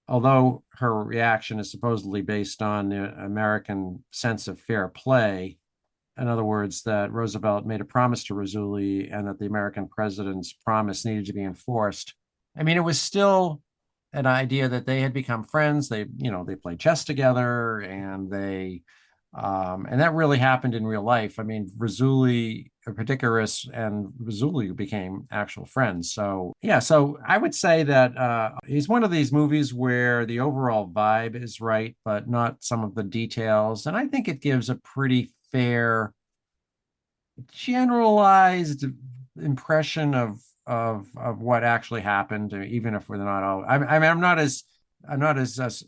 Although her reaction is supposedly based on the American sense of fair play, in other words, that Roosevelt made a promise to Razuli and that the American president's promise needed to be enforced. I mean, it was still an idea that they had become friends. They played chess together, and and that really happened in real life. I mean, Perdicaris and Razuli became actual friends. So yeah, so I would say that he's one of these movies where the overall vibe is right, but not some of the details. And I think it gives a pretty fair, generalized impression of what actually happened, even if we're not all. I'm not as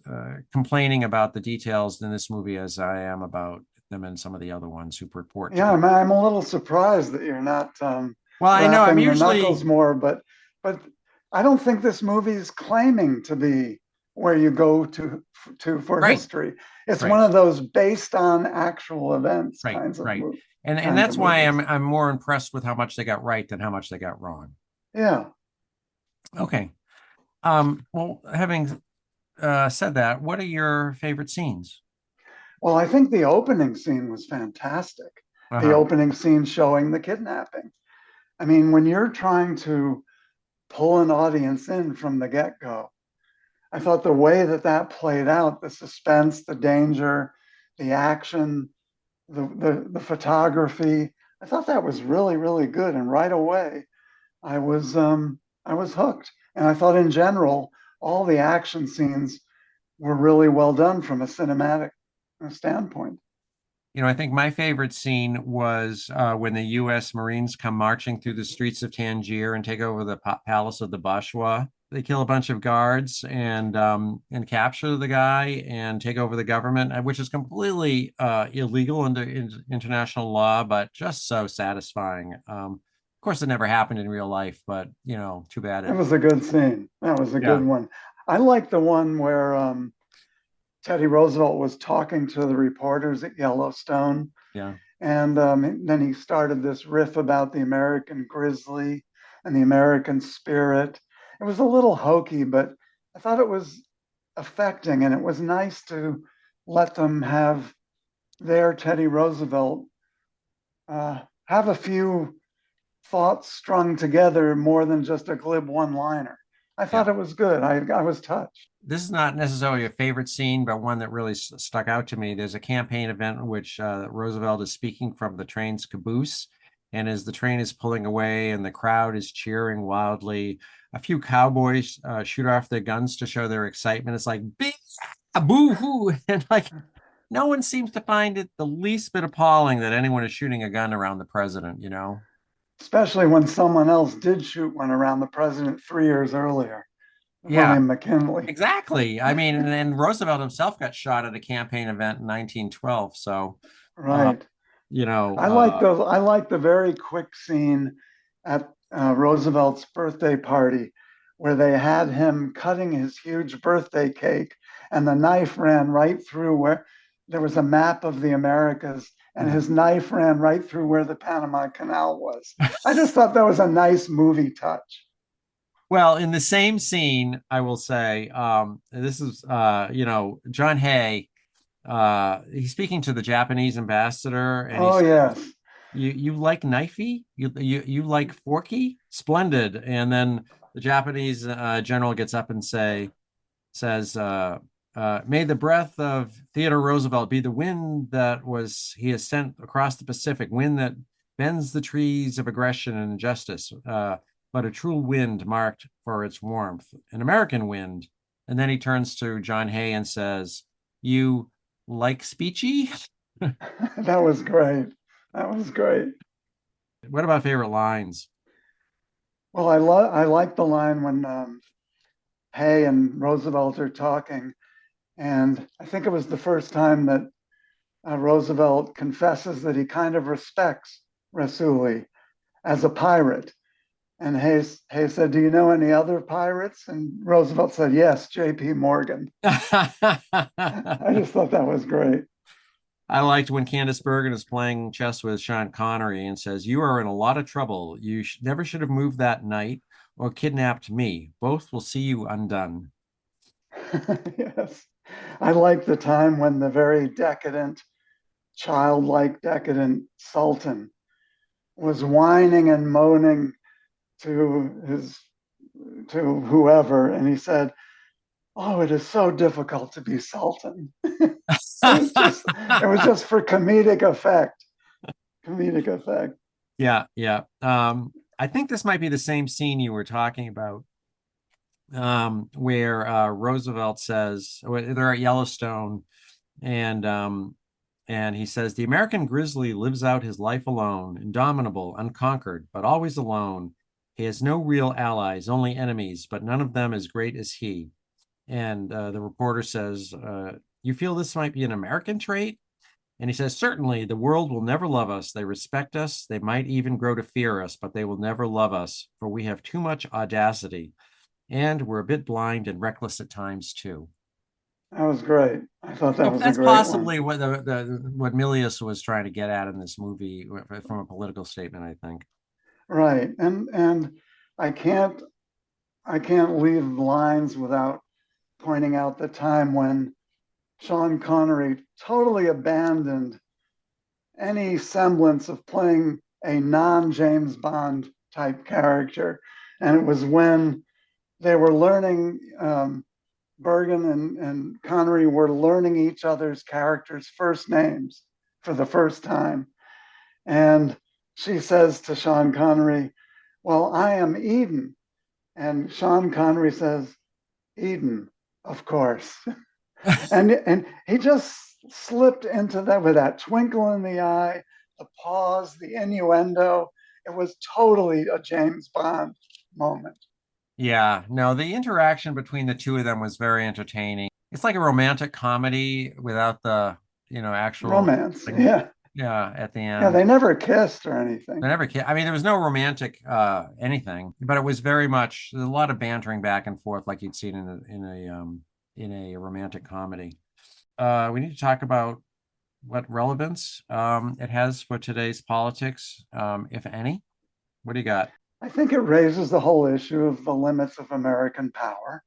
complaining about the details in this movie as I am about them in some of the other ones who purport. Yeah, I'm a little surprised that you're not. Well, I know I'm usually knuckles more, but I don't think this movie is claiming to be where you go to for right. history. It's right. one of those based on actual events right. kinds of right. movies. And that's why I'm more impressed with how much they got right than how much they got wrong. Yeah. Okay. Well, having said that, what are your favorite scenes? Well, I think the opening scene was fantastic. The opening scene showing the kidnapping. I mean, when you're trying to pull an audience in from the get-go, I thought the way that played out, the suspense, the danger, the action, the photography, I thought that was really, really good. And right away, I was hooked. And I thought in general, all the action scenes were really well done from a cinematic standpoint. I think my favorite scene was when the U.S. Marines come marching through the streets of Tangier and take over the palace of the Bashwa. They kill a bunch of guards and capture the guy and take over the government, which is completely illegal under international law, but just so satisfying. Of course, it never happened in real life, but too bad. It was a good scene. That was a good one. I like the one where Teddy Roosevelt was talking to the reporters at Yellowstone. Yeah. And then he started this riff about the American grizzly and the American spirit. It was a little hokey, but I thought it was affecting, and it was nice to let them have their Teddy Roosevelt have a few thoughts strung together more than just a glib one-liner. I thought Yeah. it was good. I was touched. This is not necessarily a favorite scene, but one that really stuck out to me. There's a campaign event in which Roosevelt is speaking from the train's caboose. And as the train is pulling away and the crowd is cheering wildly, a few cowboys shoot off their guns to show their excitement. It's like, big, boo hoo. And like, no one seems to find it the least bit appalling that anyone is shooting a gun around the president, you know? Especially when someone else did shoot one around the president 3 years earlier, Yeah, William McKinley. exactly. I mean, and Roosevelt himself got shot at a campaign event in 1912. So, uh, Right. you know, I like those. I like the very quick scene at Roosevelt's birthday party where they had him cutting his huge birthday cake and the knife ran right through where there was a map of the Americas and his knife ran right through where the Panama Canal was. I just thought that was a nice movie touch. well, in the same scene, I will say, this is, John Hay, he's speaking to the Japanese ambassador, and Oh, he's, yes. you like knifey? You like forky? Splendid. And then the Japanese general gets up and says, may the breath of Theodore Roosevelt be the wind he has sent across the Pacific, wind that bends the trees of aggression and injustice, but a true wind marked for its warmth, an American wind. And then he turns to John Hay and says, you like speechy? That was great. That was great. What about favorite lines? Well, I like the line when Hay and Roosevelt are talking, and I think it was the first time that Roosevelt confesses that he kind of respects Rasooli as a pirate. And Hay said, "Do you know any other pirates?" And Roosevelt said, "Yes, J.P. Morgan." I just thought that was great. I liked when Candice Bergen is playing chess with Sean Connery and says, you are in a lot of trouble. You never should have moved that night or kidnapped me. Both will see you undone. Yes. I like the time when the very decadent, childlike, decadent Sultan was whining and moaning to whoever, and he said, "Oh, it is so difficult to be Sultan." It was just for comedic effect. Comedic effect. Yeah, yeah. I think this might be the same scene you were talking about, where Roosevelt says they're at Yellowstone, and he says the American grizzly lives out his life alone, indomitable, unconquered, but always alone. He has no real allies, only enemies, but none of them as great as he. And the reporter says, you feel this might be an American trait? And he says, certainly, the world will never love us. They respect us. They might even grow to fear us, but they will never love us, for we have too much audacity. And we're a bit blind and reckless at times, too. That was great. I thought that was a That's great possibly one. what Milius was trying to get at in this movie from a political statement, I think. Right. And I can't leave lines without pointing out the time when Sean Connery totally abandoned any semblance of playing a non-James Bond type character. And it was when they were learning, Bergen and Connery were learning each other's characters' first names for the first time. And she says to Sean Connery, "Well, I am Eden." And Sean Connery says, "Eden, of course." and he just slipped into that with that twinkle in the eye, the pause, the innuendo. It was totally a James Bond moment. Yeah, no, the interaction between the two of them was very entertaining. It's like a romantic comedy without the, actual, Romance. like, Yeah. yeah, at the Yeah, end. they never kissed or anything. They never I mean, there was no romantic anything, but it was very much a lot of bantering back and forth like you'd seen in a romantic comedy. We need to talk about what relevance it has for today's politics, if any. What do you got? I think it raises the whole issue of the limits of American power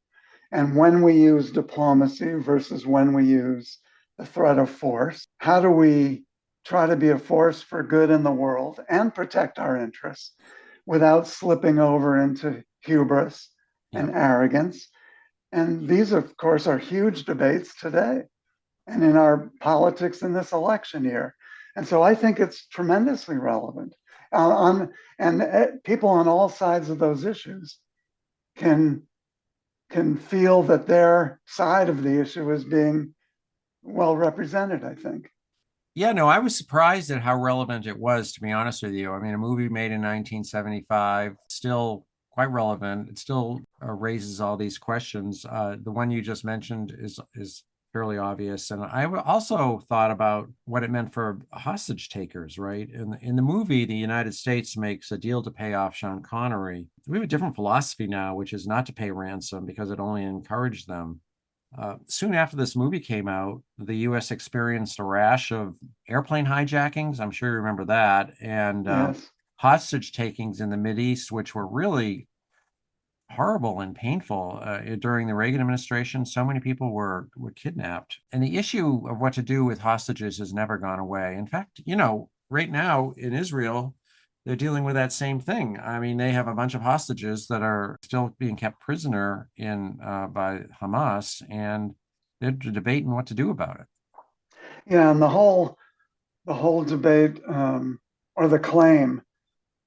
and when we use diplomacy versus when we use the threat of force. How do we try to be a force for good in the world and protect our interests without slipping over into hubris and arrogance. And these, of course, are huge debates today and in our politics in this election year. And so I think it's tremendously relevant. People on all sides of those issues can feel that their side of the issue is being well represented, I think. Yeah, no, I was surprised at how relevant it was, to be honest with you. I mean, a movie made in 1975, still quite relevant. It still raises all these questions. The one you just mentioned is fairly obvious. And I also thought about what it meant for hostage takers, right? In the movie, the United States makes a deal to pay off Sean Connery. We have a different philosophy now, which is not to pay ransom because it only encouraged them. Soon after this movie came out, the U.S. experienced a rash of airplane hijackings. I'm sure you remember that. And Yes. hostage takings in the Mideast, which were really horrible and painful during the Reagan administration. So many people were kidnapped. And the issue of what to do with hostages has never gone away. In fact, right now in Israel, they're dealing with that same thing. I mean, they have a bunch of hostages that are still being kept prisoner by Hamas, and they're debating what to do about it. Yeah, and the whole debate or the claim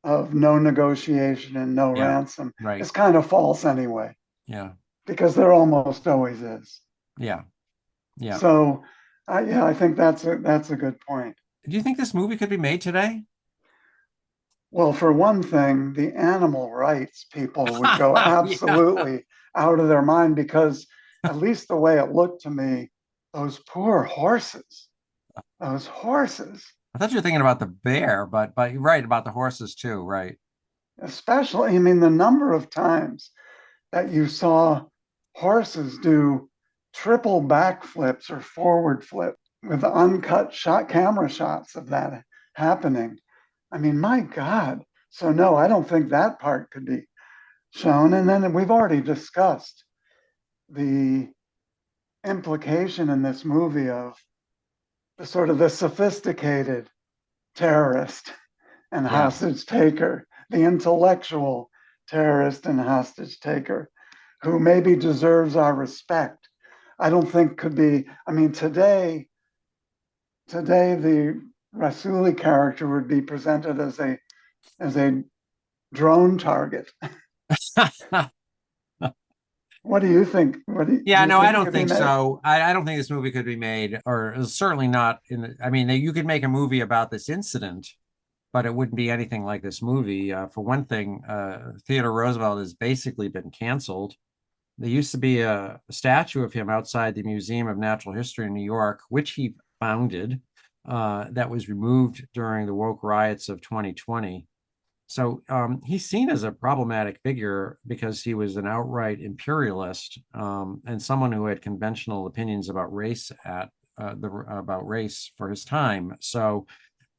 of no negotiation and no ransom is kind of false anyway. Yeah. Because there almost always is. Yeah. Yeah. So, I think that's a good point. Do you think this movie could be made today? Well, for one thing, the animal rights people would go absolutely out of their mind because, at least the way it looked to me, those poor horses, I thought you were thinking about the bear, but you're right about the horses too, right? Especially, I mean, the number of times that you saw horses do triple backflips or forward flip with uncut camera shots of that happening. I mean, my God. So no, I don't think that part could be shown. And then we've already discussed the implication in this movie of the sort of the sophisticated terrorist and hostage taker, the intellectual terrorist and hostage taker, who maybe deserves our respect. I don't think could be, I mean, today the Rasuli character would be presented as a drone target. What do you think? I don't think so. I don't think this movie could be made, or certainly not I mean, you could make a movie about this incident, but it wouldn't be anything like this movie. For one thing, Theodore Roosevelt has basically been canceled. There used to be a statue of him outside the Museum of Natural History in New York, which he founded, that was removed during the woke riots of 2020. So he's seen as a problematic figure because he was an outright imperialist and someone who had conventional opinions about race about race for his time. So,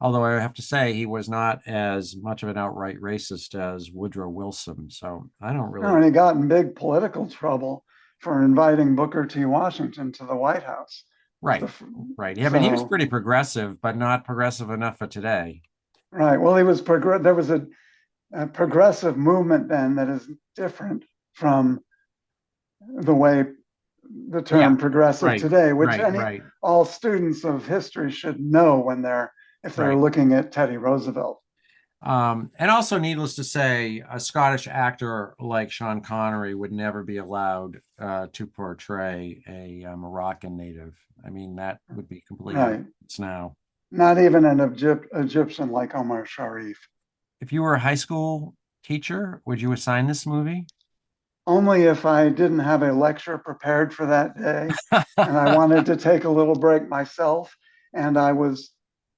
although I have to say he was not as much of an outright racist as Woodrow Wilson. So I don't really. And he got in big political trouble for inviting Booker T. Washington to the White House. Right. Yeah, but he was pretty progressive, but not progressive enough for today. Right. Well, there was a progressive movement then that is different from the way the term progressive today, which all students of history should know if they're looking at Teddy Roosevelt. And also, needless to say, a Scottish actor like Sean Connery would never be allowed to portray a Moroccan native. I mean, that would be completely it's now. Not even an Egyptian like Omar Sharif. If you were a high school teacher, would you assign this movie? Only if I didn't have a lecture prepared for that day and I wanted to take a little break myself and I was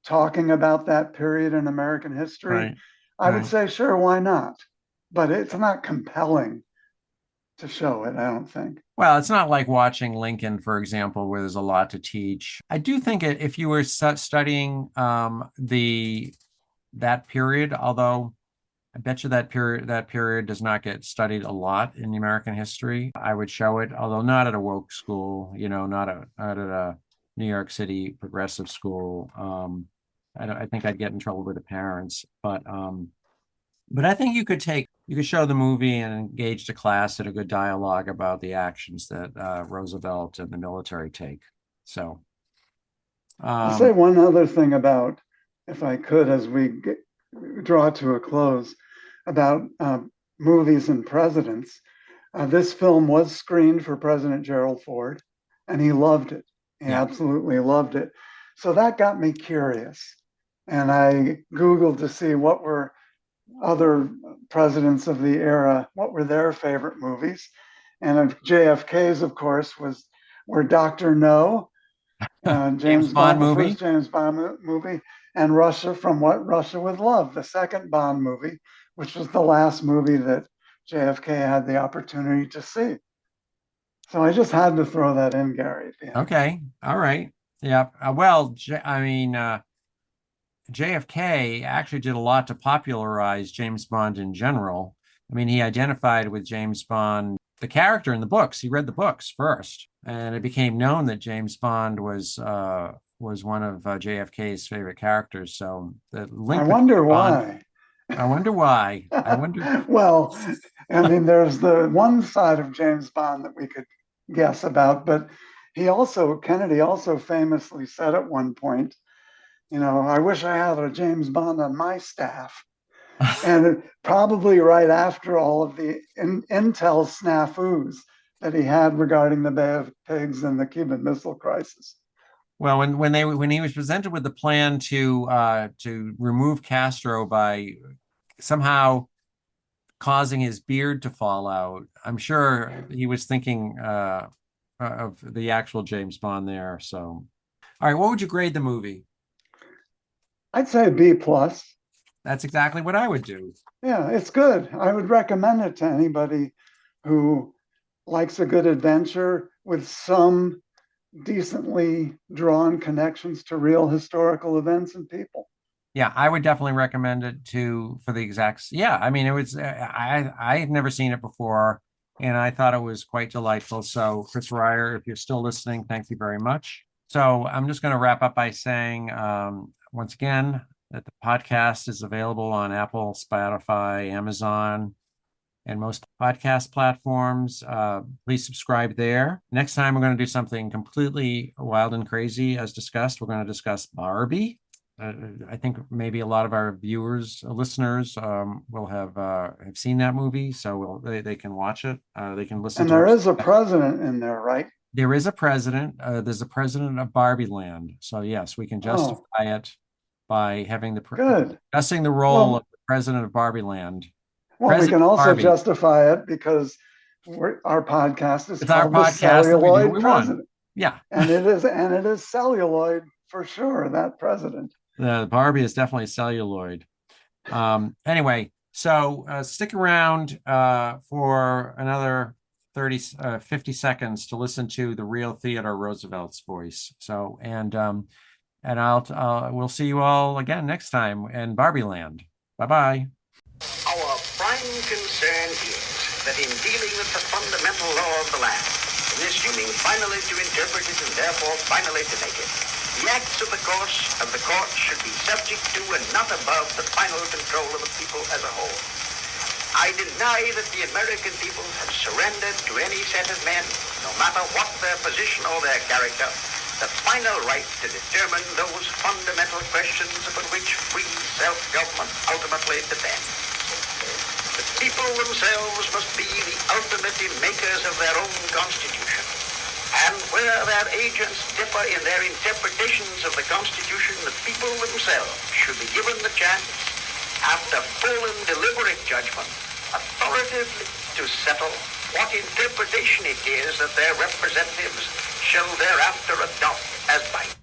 talking about that period in American history, I would say, sure, why not? But it's not compelling to show it, I don't think. Well, it's not like watching Lincoln, for example, where there's a lot to teach. I do think if you were studying that period, although I bet you that period does not get studied a lot in American history, I would show it, although not at a woke school, not at a New York City progressive school. I think I'd get in trouble with the parents, but I think you could show the movie and engage the class in a good dialogue about the actions that Roosevelt and the military take. So, I'll say one other thing about, if I could, as we draw to a close, about movies and presidents. This film was screened for President Gerald Ford, and he loved it. He absolutely loved it. So that got me curious. And I Googled to see what were other presidents of the era, what were their favorite movies. And JFK's, of course, were Dr. No, James Bond, the first James Bond movie, and Russia, From What Russia With Love, the second Bond movie, which was the last movie that JFK had the opportunity to see. So I just had to throw that in, Gary. Okay. All right. Yeah. JFK actually did a lot to popularize James Bond in general. I mean, he identified with James Bond, the character in the books. He read the books first, and it became known that James Bond was one of JFK's favorite characters. So the link. I wonder why. I wonder why. I wonder. Well, I mean, there's the one side of James Bond that we could guess about, but Kennedy also famously said at one point, I wish I had a James Bond on my staff. And probably right after all of the intel snafus that he had regarding the Bay of Pigs and the Cuban Missile Crisis. Well, when he was presented with the plan to remove Castro by somehow causing his beard to fall out, I'm sure he was thinking of the actual James Bond there. So, all right, what would you grade the movie? I'd say B plus. That's exactly what I would do. Yeah, it's good. I would recommend it to anybody who likes a good adventure with some decently drawn connections to real historical events and people. Yeah, I would definitely recommend it for the exact. Yeah, I mean, it was. I had never seen it before, and I thought it was quite delightful. So, Chris Ryer, if you're still listening, thank you very much. So, I'm just going to wrap up by saying, once again, that the podcast is available on Apple, Spotify, Amazon, and most podcast platforms. Please subscribe there. Next time, we're going to do something completely wild and crazy. As discussed, we're going to discuss Barbie. I think maybe a lot of our listeners will have seen that movie, so they can watch it. They can listen. And there is a president in there, right? There is a president. There's a president of Barbie Land. So yes, we can justify it by having discussing the role of the president of Barbie Land. Well, we can also justify it because our podcast is called The Celluloid President. Yeah, and it is celluloid for sure. That president. Barbie is definitely celluloid. Anyway, so stick around for another 50 seconds to listen to the real Theodore Roosevelt's voice. So, and we'll see you all again next time in Barbie Land. Bye-bye. Our prime concern is that in dealing with the fundamental law of the land, in assuming finally to interpret it and therefore finally to make it, the acts of the court should be subject to and not above the final control of the people as a whole. I deny that the American people have surrendered to any set of men, no matter what their position or their character, the final right to determine those fundamental questions upon which free self-government ultimately depends. The people themselves must be the ultimate makers of their own constitution. And where their agents differ in their interpretations of the Constitution, the people themselves should be given the chance, after full and deliberate judgment, authoritatively to settle what interpretation it is that their representatives shall thereafter adopt as binding.